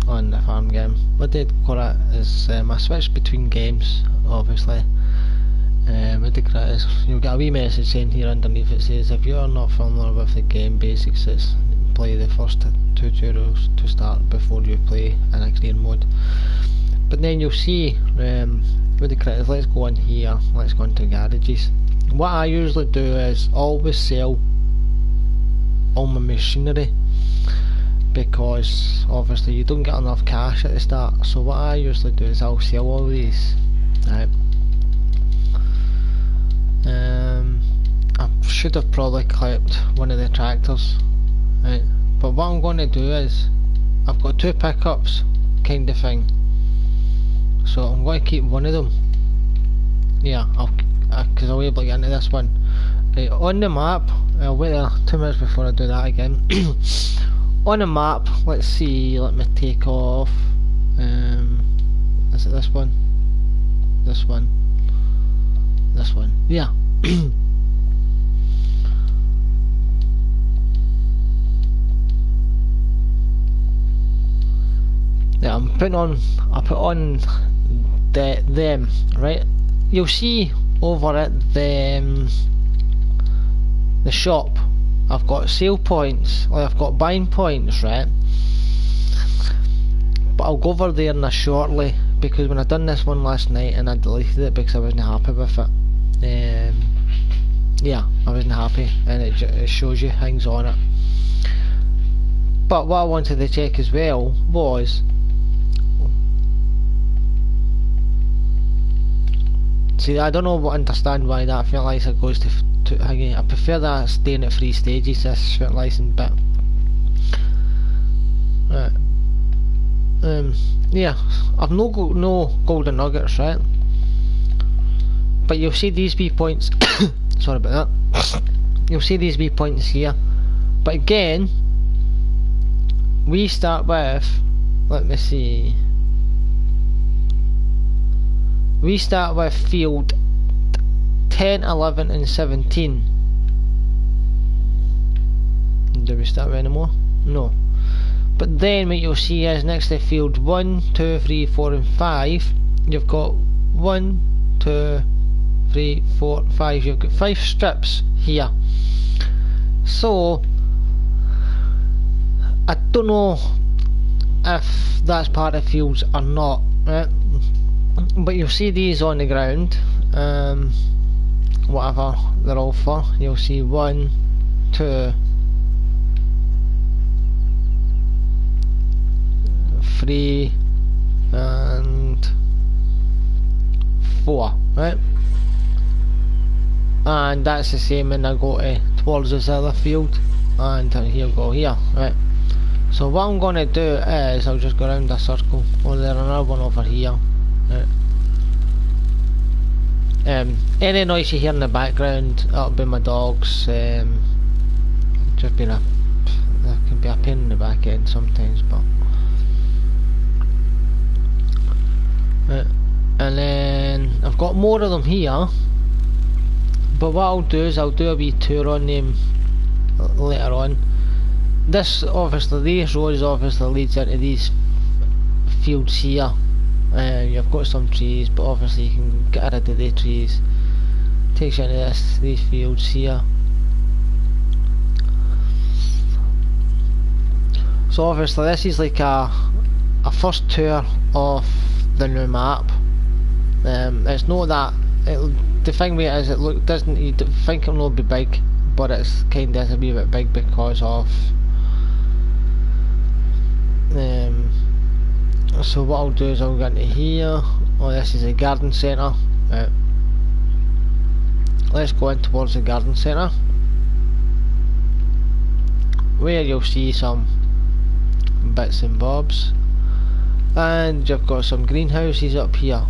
on the farm game. What they call it is I switch between games, obviously. What they call it is you'll get a wee message saying here underneath it says if you're not familiar with the game basics, it's play the first tutorials to start before you play in a career mode. But then you'll see what they call it is, let's go in here, let's go into garages. What I usually do is always sell all my machinery, because obviously you don't get enough cash at the start. So what I usually do is I'll sell all these, right? I should have probably clipped one of the tractors, right? But what I'm going to do is I've got 2 pickups kind of thing, so I'm going to keep one of them. Yeah, because I'll be able to get into this one. Right, on the map, I'll wait there 2 minutes before I do that again. On the map, let's see, let me take off, is it this one? This one? This one, yeah. Yeah, I put on them, right? You'll see over at the shop, I've got sale points, or I've got buying points, right? But I'll go over there now shortly, because when I done this one last night and I deleted it because I wasn't happy with it. Yeah, I wasn't happy, and it shows you things on it. But what I wanted to check as well was, see, I don't understand why that fertilizer goes to I prefer that staying at 3 stages, this fertilising bit. Right. Yeah, I've no golden nuggets, right? But you'll see these wee points. Sorry about that. You'll see these wee points here. But again, we start with, let me see. We start with field 10, 11 and 17. Do we start with any more? No. But then what you'll see is next to field 1, 2, 3, 4 and 5, you've got 1, 2, 3, 4, 5. You've got 5 strips here. So I don't know if that's part of fields or not, right? But you'll see these on the ground, whatever they're all for. You'll see 1, 2, 3 and 4, right? And that's the same when I go towards this other field, and here we go here, right? So what I'm gonna do is I'll just go around a circle. Oh, there's another one over here. Right. Any noise you hear in the background, that'll be my dogs. Just been there can be a pain in the back end sometimes, but right. And then I've got more of them here, but what I'll do is I'll do a wee tour on them later on. This obviously, these roads obviously leads into these fields here. You've got some trees, but obviously you can get rid of the trees. Takes you into these fields here. So obviously this is like a first tour of the new map. It's not that the thing with it is it doesn't, you think it'll not be big, but it's kind of a wee bit big because of so what I'll do is I'll get into here. Oh, this is a garden centre. Right. Let's go in towards the garden centre, where you'll see some bits and bobs, and you've got some greenhouses up here.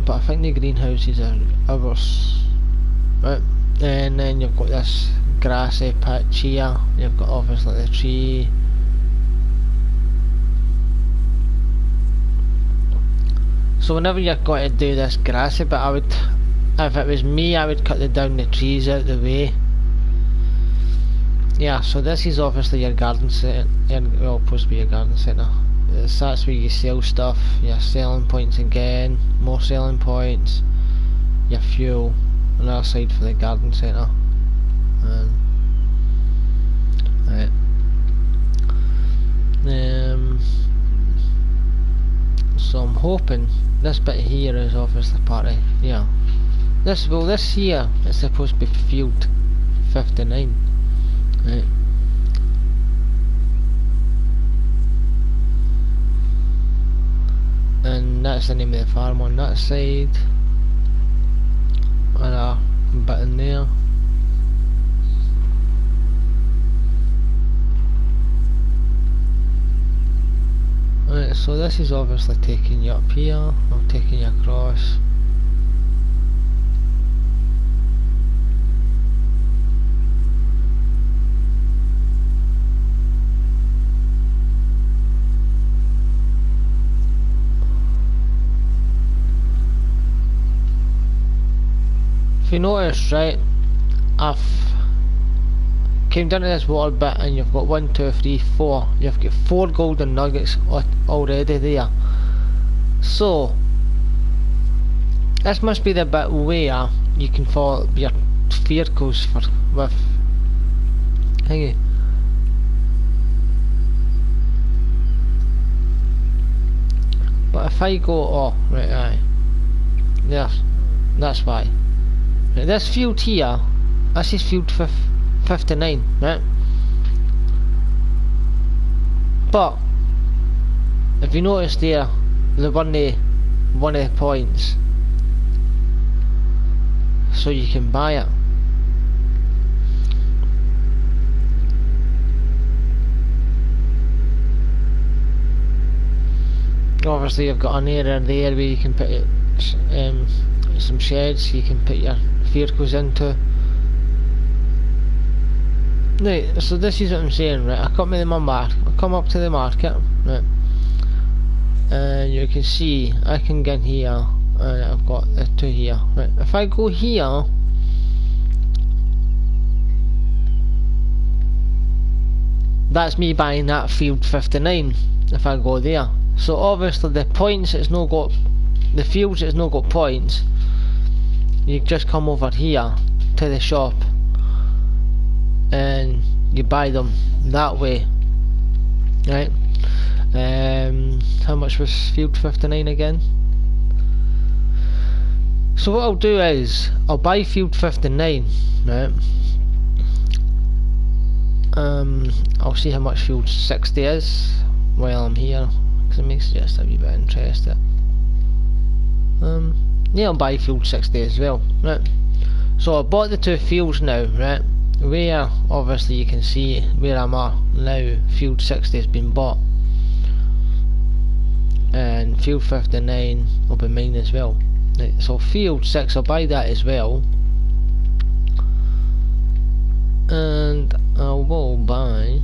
But I think the greenhouses are ours. Right, and then you've got this grassy patch here. You've got obviously the tree. So whenever you're going to do this grassy bit, if it was me, I would cut down the trees out the way. Yeah, so this is obviously your garden centre. Well, supposed to be your garden centre. That's where you sell stuff, your selling points again, more selling points, your fuel, another side for the garden centre. Right. So I'm hoping this bit here is obviously part of, yeah. This here is supposed to be field 59. Right. And that's the name of the farm on that side. And a bit in there. Right, so this is obviously taking you up here, or taking you across. If you notice, right, I've came down to this water bit and you've got 1, 2, 3, 4. You've got 4 golden nuggets already there. So this must be the bit where you can follow your vehicles with thingy. But if I go, oh right, aye, yes, that's why. Right, this field here, this is field 59, right? But if you notice there, one of the points, so you can buy it. Obviously you've got an area there where you can put some sheds you can put your vehicles into. Right, so this is what I'm saying, right? I come up to the market, right? And you can see I can get here, and I've got the 2 here, right? If I go here, that's me buying that field 59. If I go there, so obviously the points, it's not got the fields, it's not got points. You just come over here to the shop and you buy them that way, right? How much was field 59 again? So what I'll do is I'll buy field 59, right? I'll see how much field 60 is while I'm here, because it makes it just a wee bit interesting. Yeah, I'll buy field 60 as well, right? So I bought the 2 fields now, right? Where obviously you can see where I'm at now, field 60 has been bought, and field 59 will be mine as well. Right, so field 6, I'll buy that as well, and I will buy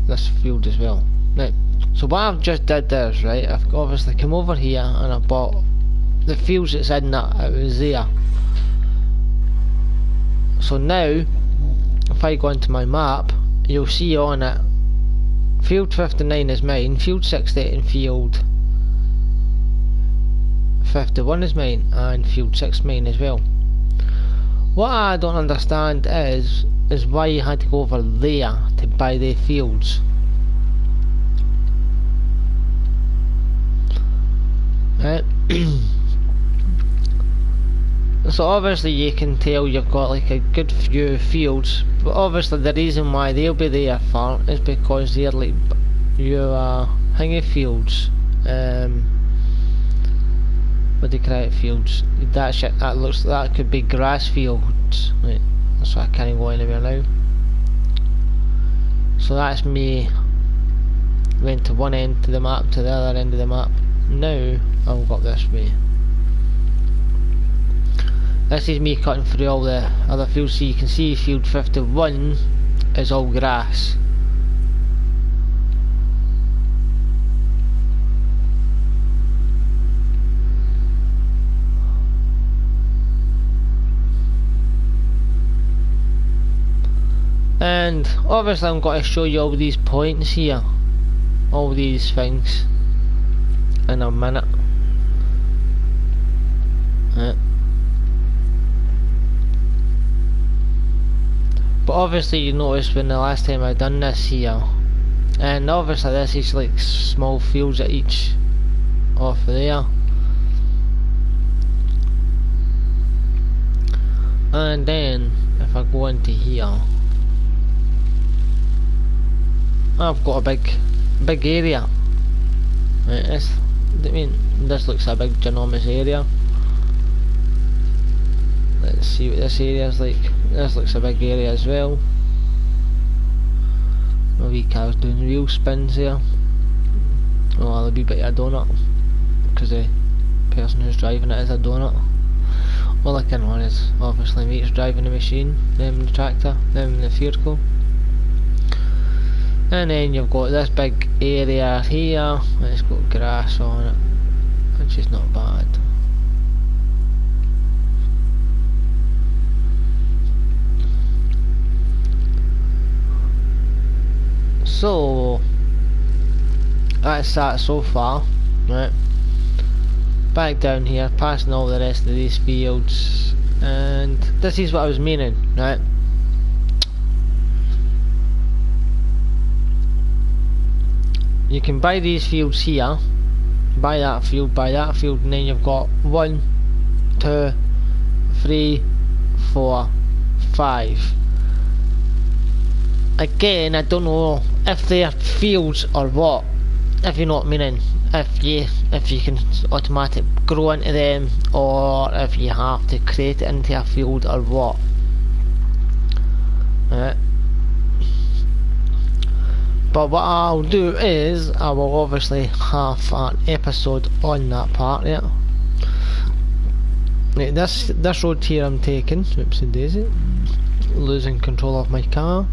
this field as well. Right, so what I've just did there is, right, I've obviously come over here and I bought the fields that's in that, it was there. So now if I go into my map, you'll see on it field 59 is mine, field 60 and field 51 is mine, and field 6 mine as well. What I don't understand is why you had to go over there to buy the fields. Right. So obviously you can tell you've got like a good few fields, but obviously the reason why they'll be there for is because they're like your hanging fields. What do you call it, fields? That shit, that looks, that could be grass fields. Right, so I can't go anywhere now. So that's me went to one end of the map to the other end of the map. Now I'll go up this way. This is me cutting through all the other fields, so you can see field 51 is all grass. And obviously I'm going to show you all these points here, all these things, in a minute. But obviously you noticed when the last time I done this here, and obviously this is like small fields at each off there. And then if I go into here, I've got a big area. Right, this looks a big ginormous area. Let's see what this area is like. This looks a big area as well. My wee car's doing wheel spins here. Oh, a wee bit of a donut, because the person who's driving it is a donut. All I can run is obviously mate's driving the machine, then the tractor, then the vehicle. And then you've got this big area here, and it's got grass on it, which is not bad. So that's that so far, right? Back down here, passing all the rest of these fields, and this is what I was meaning, right? You can buy these fields here, buy that field, and then you've got 1, 2, 3, 4, 5. Again, I don't know if they're fields or what, if you know what I mean. If you can automatically grow into them, or if you have to create it into a field or what. But what I'll do is I will obviously have an episode on that part. Right, this road here I'm taking, oopsie daisy, losing control of my car.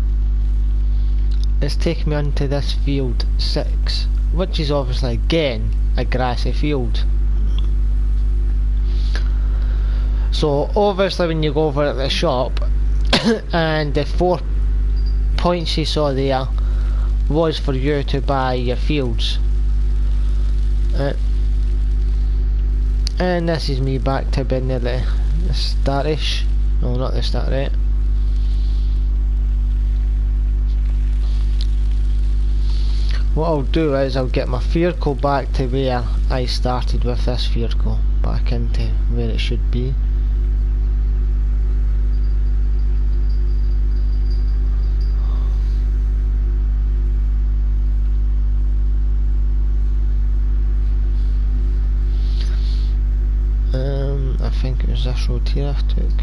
It's taking me onto this field 6, which is obviously again a grassy field. So obviously when you go over at the shop and the 4 points you saw there was for you to buy your fields. And this is me back to being near the start-ish. No, not the start, right? What I'll do is I'll get my vehicle back to where I started with this vehicle, back into where it should be. I think it was this road here I took.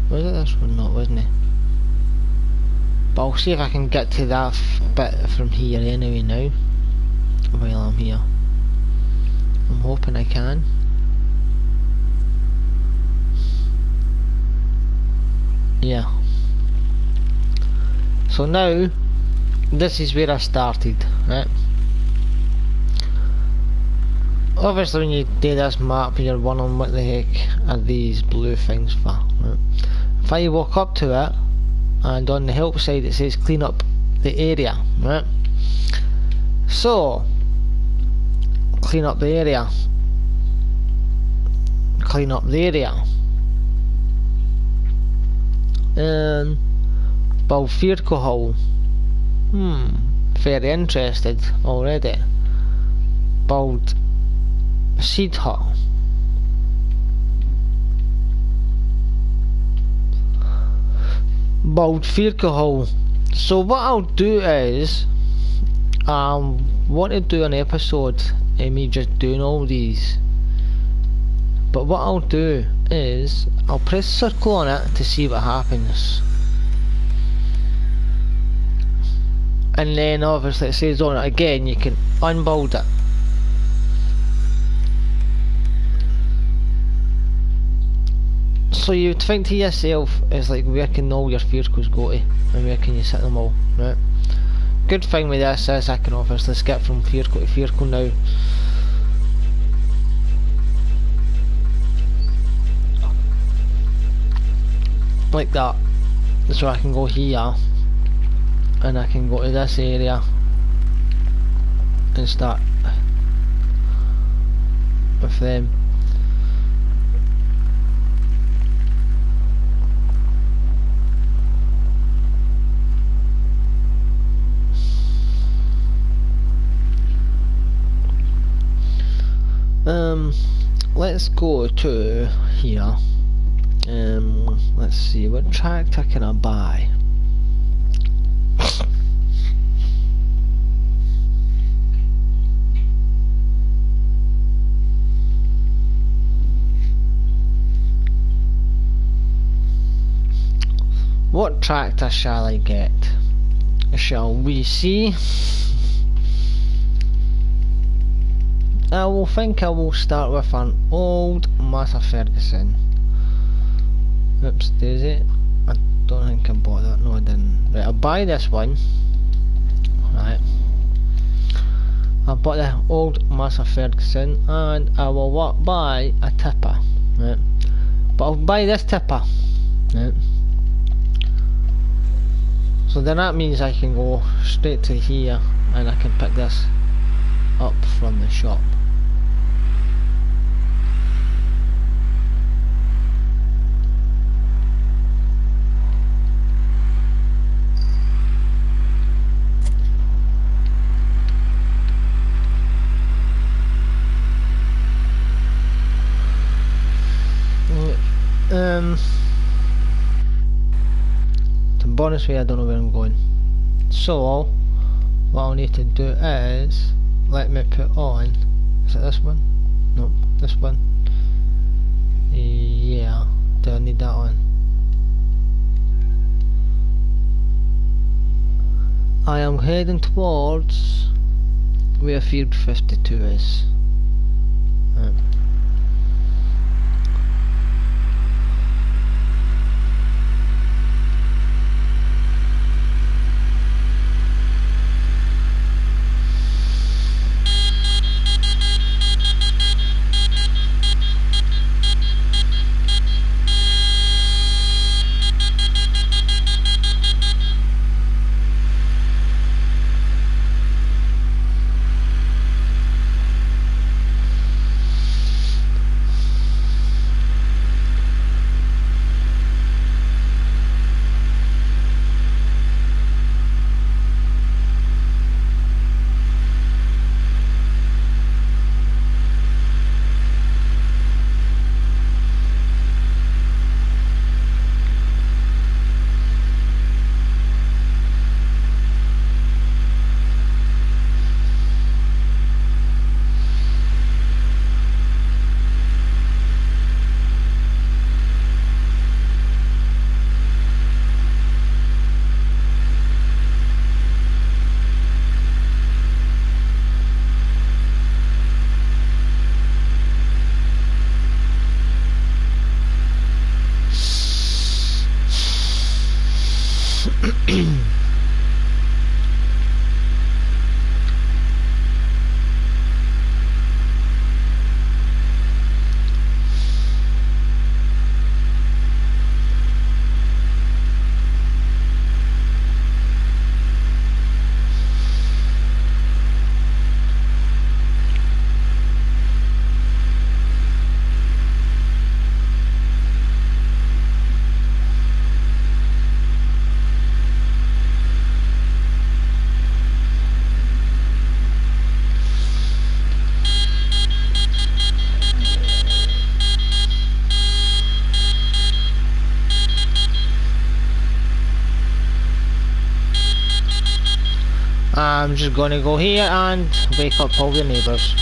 Was it this one? No, it wasn't it? But I'll see if I can get to that bit from here anyway now, while I'm here. I'm hoping I can. Yeah. So now, this is where I started, right? Obviously when you do this map you're wondering what the heck are these blue things for, right? If I walk up to it, and on the help side it says clean up the area, right? So clean up the area, clean up the area, and build vehicle hole. Very interested already. Build seed hut. Build vehicle hole. So what I'll do is want to do an episode of me just doing all these, but what I'll do is I'll press circle on it to see what happens, and then obviously it says on it again you can unbuild it. So you'd think to yourself, it's like, where can all your vehicles go to, and where can you sit them all, right? Good thing with this is I can obviously skip from vehicle to vehicle now. Like that. So I can go here, and I can go to this area and start with them. Let's go to here. Let's see, what tractor can I buy? What tractor shall I get? Shall we see? I will start with an old Master Ferguson. Oops, daisy. I don't think I bought that. No, I didn't. Right, I'll buy this one. Right. I bought the old Master Ferguson, and I will buy a tipper. Right. But I'll buy this tipper. Right. So then that means I can go straight to here, and I can pick this up from the shop. To be honest with you, I don't know where I'm going. So what I'll need to do is let me put on, is it this one? Nope, this one. Yeah, do I need that on? I am heading towards where Field 52 is. I'm just gonna go here and wake up all the neighbours.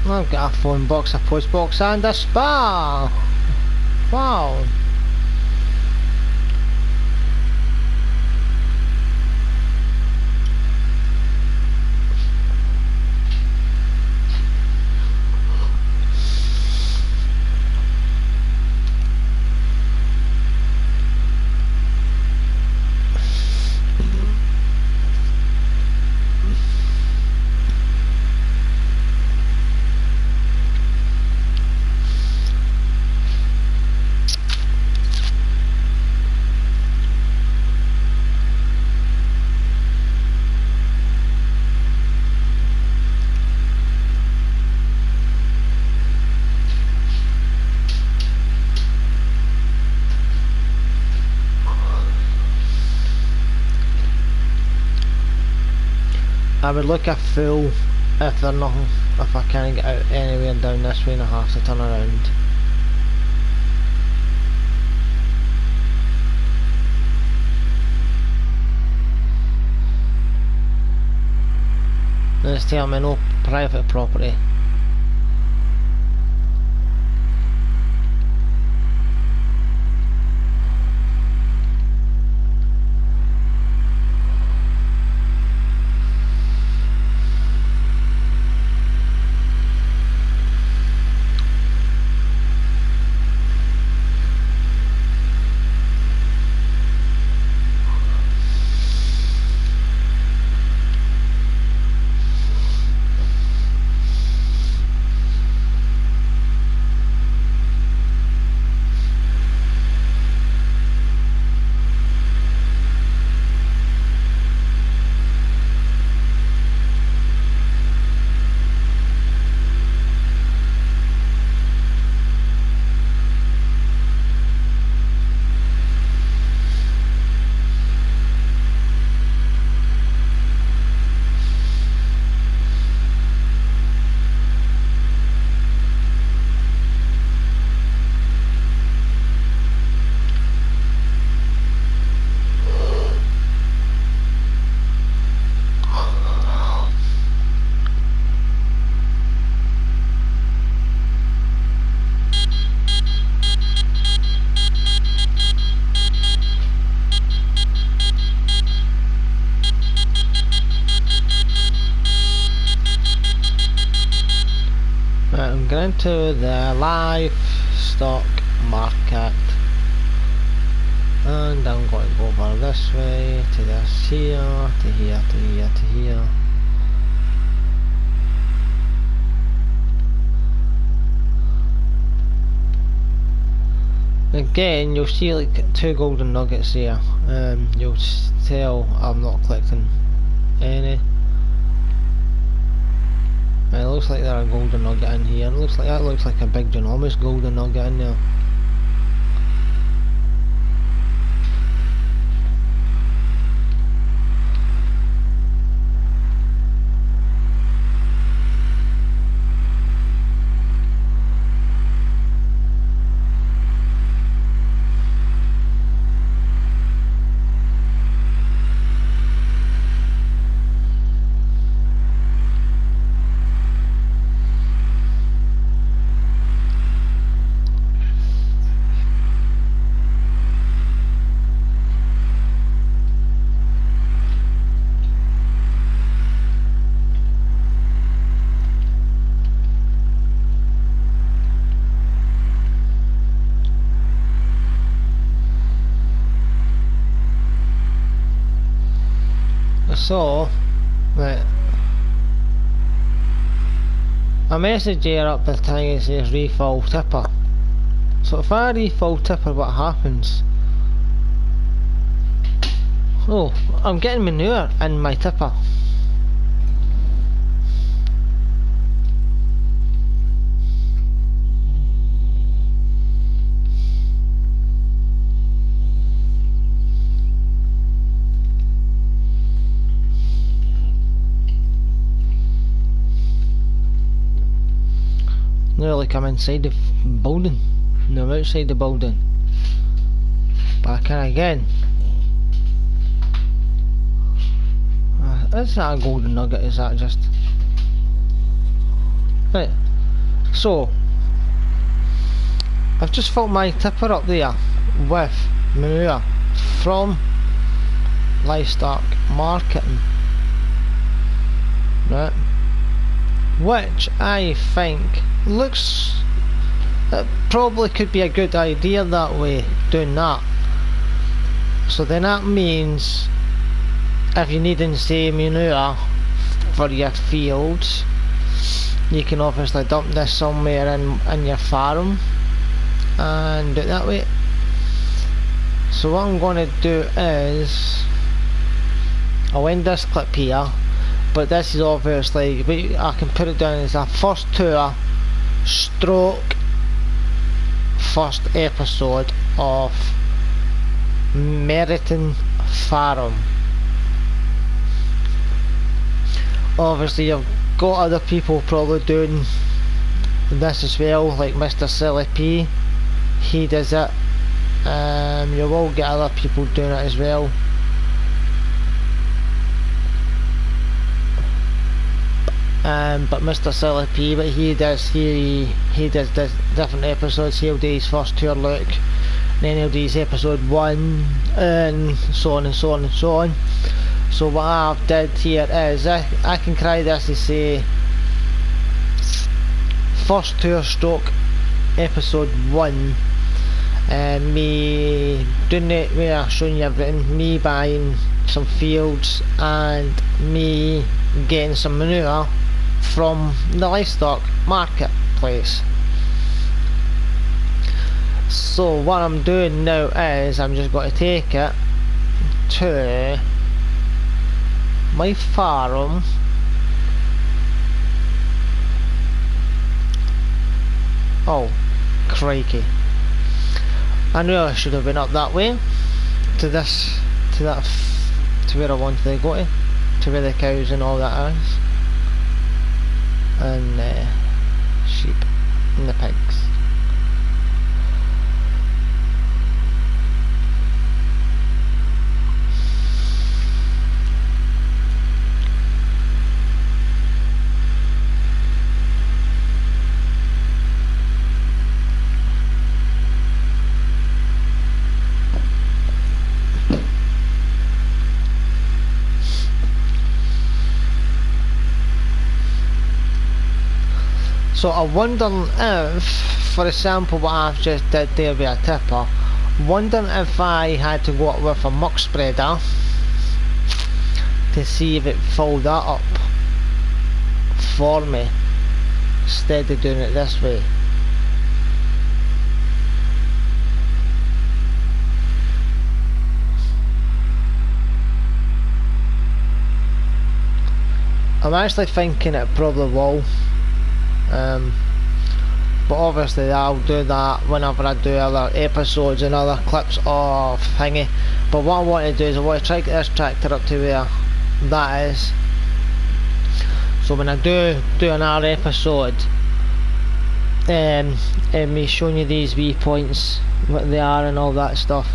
I've got a phone box, a post box and a spa! Wow! I would look a fool if they're not, if I can't get out anywhere down this way and I have to turn around. Let's tell me no private property. I'm going to the livestock market and I'm going to go over this way to this here, to here, to here, to here. Again, you'll see like 2 golden nuggets here. You'll tell I'm not collecting any. It looks like there's a golden nugget in here. It looks like that looks like a big ginormous golden nugget in there. So, right. A message here up the thing that says refill tipper. So if I refill tipper, what happens? Oh, I'm getting manure in my tipper. Nearly come inside the building. No, I'm outside the building. Back in again. Is that a golden nugget? Is that just... Right. So, I've just filled my tipper up there with manure from livestock marketing. Right. Which I think looks, it probably could be a good idea that way, doing that. So then that means if you need to say manure for your fields, you can obviously dump this somewhere in your farm and do it that way. So what I'm going to do is I'll end this clip here, but this is obviously, I can put it down as a first tour stroke first episode of Meriton Farm. Obviously you've got other people probably doing this as well, like Mr. Silly P, he does it. You will get other people doing it as well. But Mr. Silly P, but he does different episodes. He'll do his first tour look, then he'll do his episode 1, and so on and so on and so on. So what I've did here is I can try this to say first tour stroke episode 1, and me doing it where showing you everything, me buying some fields and me getting some manure from the livestock marketplace. So what I'm doing now is I'm just going to take it to my farm. Oh, crikey. I knew I should have been up that way to where I wanted to go to where the cows and all that is, and sheep and the pigs. So I'm wondering if, for example, what I've just did there with a tipper, wondering if I had to go up with a muck spreader to see if it filled that up for me instead of doing it this way. I'm actually thinking it probably will. But obviously I'll do that whenever I do other episodes and other clips of thingy. But what I want to do is I want to try to get this tractor up to where that is, so when I do another episode, and me showing you these wee points, what they are and all that stuff.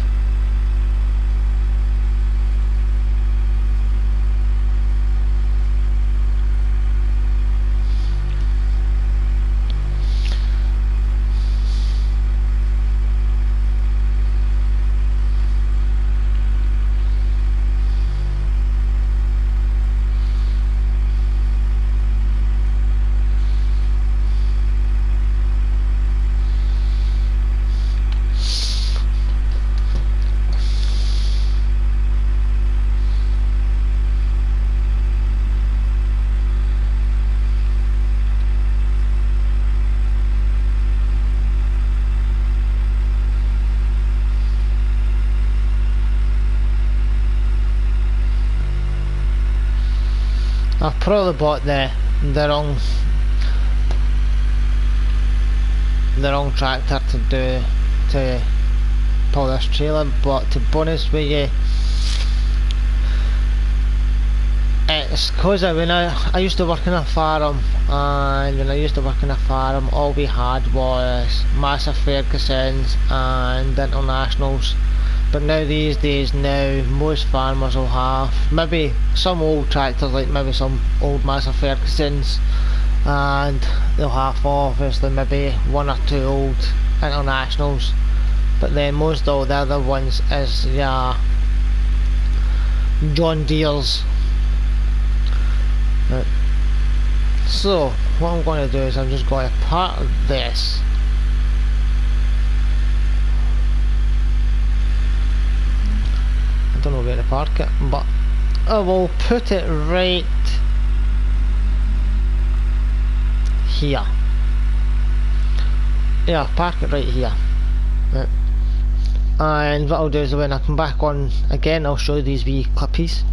I've probably bought the wrong tractor to pull this trailer, but to be honest with you, it's cause when I used to work in a farm, and when I used to work in a farm, all we had was massive Fergusons and internationals. But now these days, most farmers will have maybe some old tractors, like maybe some old massive Fergusons, and they'll have obviously maybe one or two old internationals. But then most all the other ones is John Deere's. Right. So what I'm going to do is I'm just going to park this. I don't know where to park it, but I will put it right here. Yeah, park it right here. Right. And what I'll do is when I come back on again, I'll show you these wee clippies.